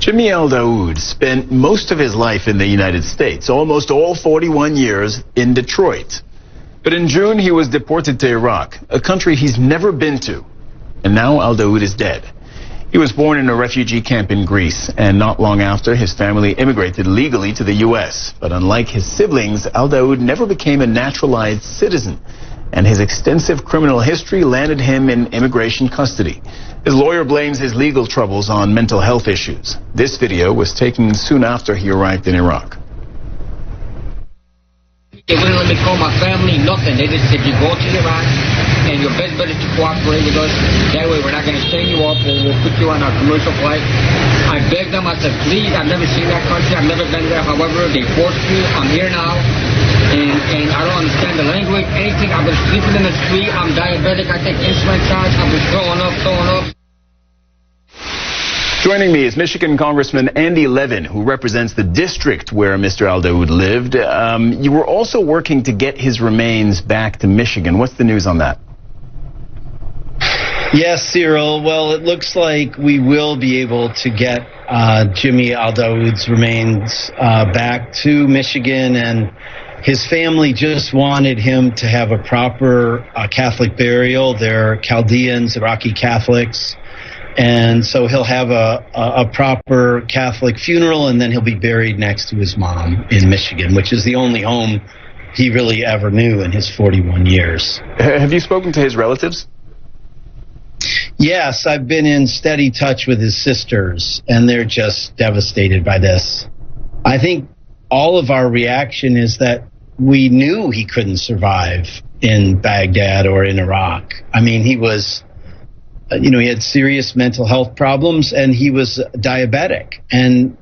Jimmy Aldaoud spent most of his life in the United States, almost all 41 years in Detroit. But in June, he was deported to Iraq, a country he's never been to. And now Aldaoud is dead. He was born in a refugee camp in Greece, and not long after, his family immigrated legally to the U.S. But unlike his siblings, Aldaoud never became a naturalized citizen, and his extensive criminal history landed him in immigration custody. His lawyer blames his legal troubles on mental health issues. This video was taken soon after he arrived in Iraq. They wouldn't let me call my family, nothing. They just said, you go to Iraq, and your best bet is to cooperate with us. That way we're not going to send you off, or we'll put you on our commercial flight. I begged them, I said, please, I've never seen that country, I've never been there. However, they forced me, I'm here now, and I don't understand the language, anything. I've been sleeping in the street, I'm diabetic, I take insulin shots, I've been throwing up. Joining me is Michigan Congressman Andy Levin, who represents the district where Mr. Aldaoud lived. You were also working to get his remains back to Michigan. What's the news on that? Yes, Cyril. Well, it looks like we will be able to get Jimmy Aldaoud's remains back to Michigan, and his family just wanted him to have a proper Catholic burial. They're Chaldeans, Iraqi Catholics. And so he'll have a proper Catholic funeral, and then he'll be buried next to his mom in Michigan, which is the only home he really ever knew in his 41 years. Have you spoken to his relatives? Yes, I've been in steady touch with his sisters, and they're just devastated by this. I think all of our reaction is that we knew he couldn't survive in Baghdad or in Iraq. I mean, he was... he had serious mental health problems, and he was diabetic. And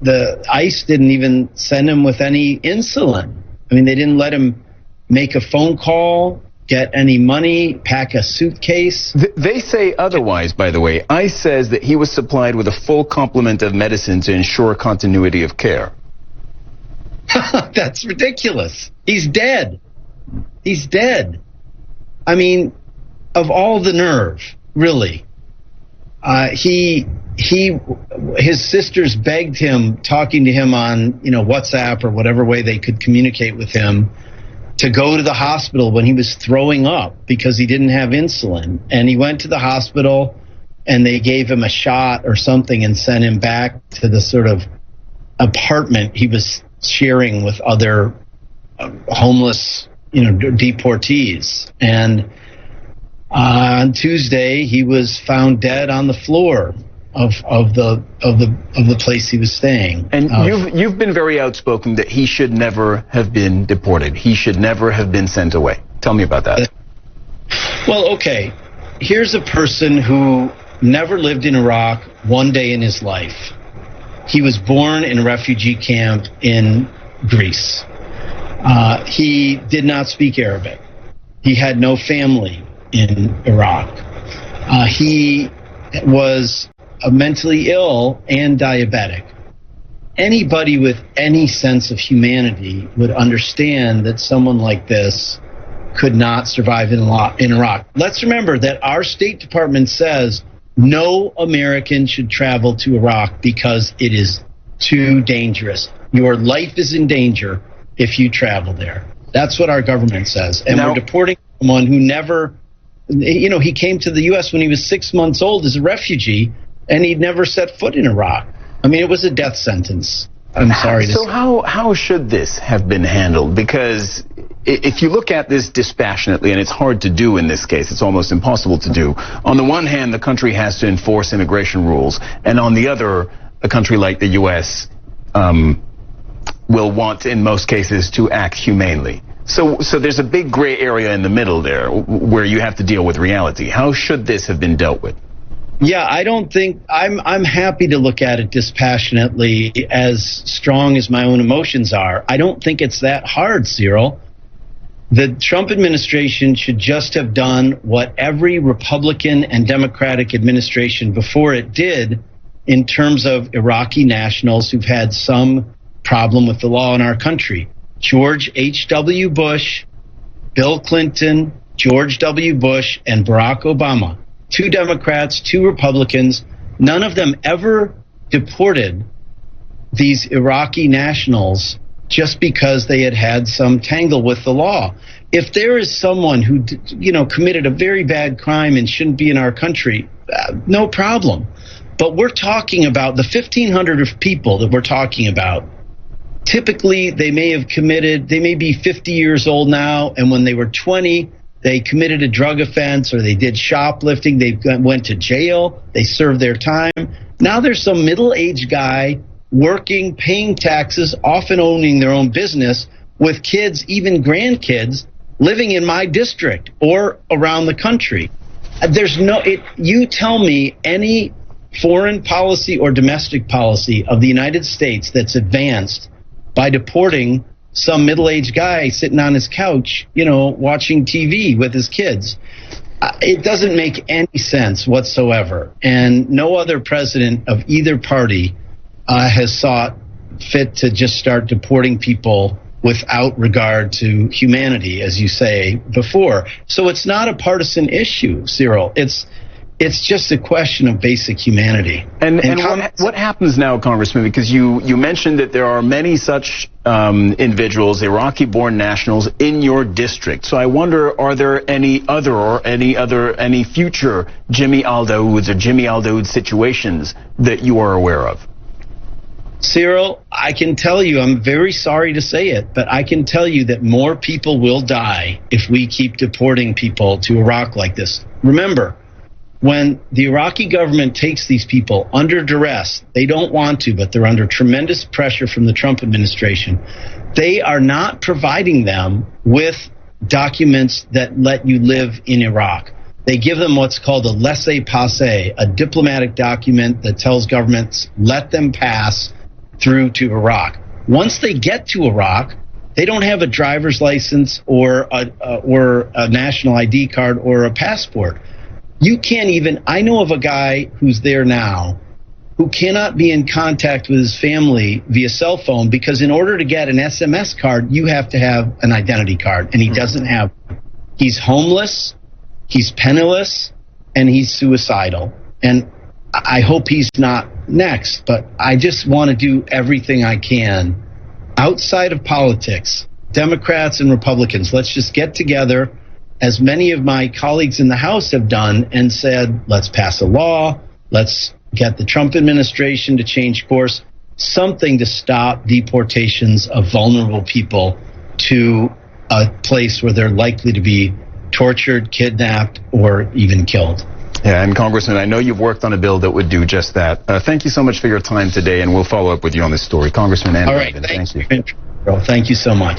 the ICE didn't even send him with any insulin. I mean, they didn't let him make a phone call, get any money, pack a suitcase. They say otherwise, by the way. ICE says that he was supplied with a full complement of medicine to ensure continuity of care. That's ridiculous. He's dead. He's dead. I mean, of all the nerve. Really, his sisters begged him, talking to him on WhatsApp or whatever way they could communicate with him, to go to the hospital when he was throwing up because he didn't have insulin. And he went to the hospital, and they gave him a shot or something and sent him back to the sort of apartment he was sharing with other homeless, deportees. And on Tuesday, he was found dead on the floor of the place he was staying. And you've been very outspoken that he should never have been deported. He should never have been sent away. Tell me about that. Well, okay. Here's a person who never lived in Iraq one day in his life. He was born in a refugee camp in Greece. He did not speak Arabic. He had no family in Iraq. He was mentally ill and diabetic. Anybody with any sense of humanity would understand that someone like this could not survive in Iraq. Let's remember that our State Department says no American should travel to Iraq because it is too dangerous. Your life is in danger if you travel there. That's what our government says. And we're deporting someone who never... he came to the U.S. when he was 6 months old as a refugee, and he'd never set foot in Iraq. I mean, it was a death sentence. I'm sorry to say. So how should this have been handled? Because if you look at this dispassionately, and it's hard to do in this case, it's almost impossible to do. On the one hand, the country has to enforce immigration rules, and on the other, a country like the U.S. Will want, in most cases, to act humanely. So there's a big gray area in the middle there where you have to deal with reality. How should this have been dealt with? Yeah, I don't think I'm happy to look at it dispassionately, as strong as my own emotions are. I don't think it's that hard, Cyril. The Trump administration should just have done what every Republican and Democratic administration before it did in terms of Iraqi nationals who've had some problem with the law in our country. George H.W. Bush, Bill Clinton, George W. Bush, and Barack Obama. 2 Democrats, 2 Republicans. None of them ever deported these Iraqi nationals just because they had had some tangle with the law. If there is someone who, committed a very bad crime and shouldn't be in our country, no problem. But we're talking about the 1,500 of people that we're talking about. Typically, they may be 50 years old now, and when they were 20, they committed a drug offense or they did shoplifting, they went to jail, they served their time. Now there's some middle-aged guy working, paying taxes, often owning their own business, with kids, even grandkids, living in my district or around the country. You tell me any foreign policy or domestic policy of the United States that's advanced by deporting some middle-aged guy sitting on his couch, watching TV with his kids. It doesn't make any sense whatsoever. And no other president of either party has sought fit to just start deporting people without regard to humanity, as you say before. So it's not a partisan issue, Cyril. It's just a question of basic humanity. And what happens now, Congressman, because you mentioned that there are many such individuals, Iraqi-born nationals, in your district. So I wonder, are there any future Jimmy Aldauds or Jimmy Aldaoud situations that you are aware of? Cyril, I can tell you, I'm very sorry to say it, but I can tell you that more people will die if we keep deporting people to Iraq like this. Remember, when the Iraqi government takes these people under duress, they don't want to, but they're under tremendous pressure from the Trump administration. They are not providing them with documents that let you live in Iraq. They give them what's called a laissez-passer, a diplomatic document that tells governments, let them pass through to Iraq. Once they get to Iraq, they don't have a driver's license or a national ID card or a passport. You can't even, I know of a guy who's there now who cannot be in contact with his family via cell phone because in order to get an SMS card, you have to have an identity card, and he doesn't have. He's homeless, he's penniless, and he's suicidal. And I hope he's not next, but I just want to do everything I can outside of politics. Democrats and Republicans, let's just get together, as many of my colleagues in the House have done, and said, let's pass a law, let's get the Trump administration to change course, something to stop deportations of vulnerable people to a place where they're likely to be tortured, kidnapped, or even killed. Yeah, and Congressman, I know you've worked on a bill that would do just that. Thank you so much for your time today, and we'll follow up with you on this story. Congressman Levin, all right, thank you. Thank you so much.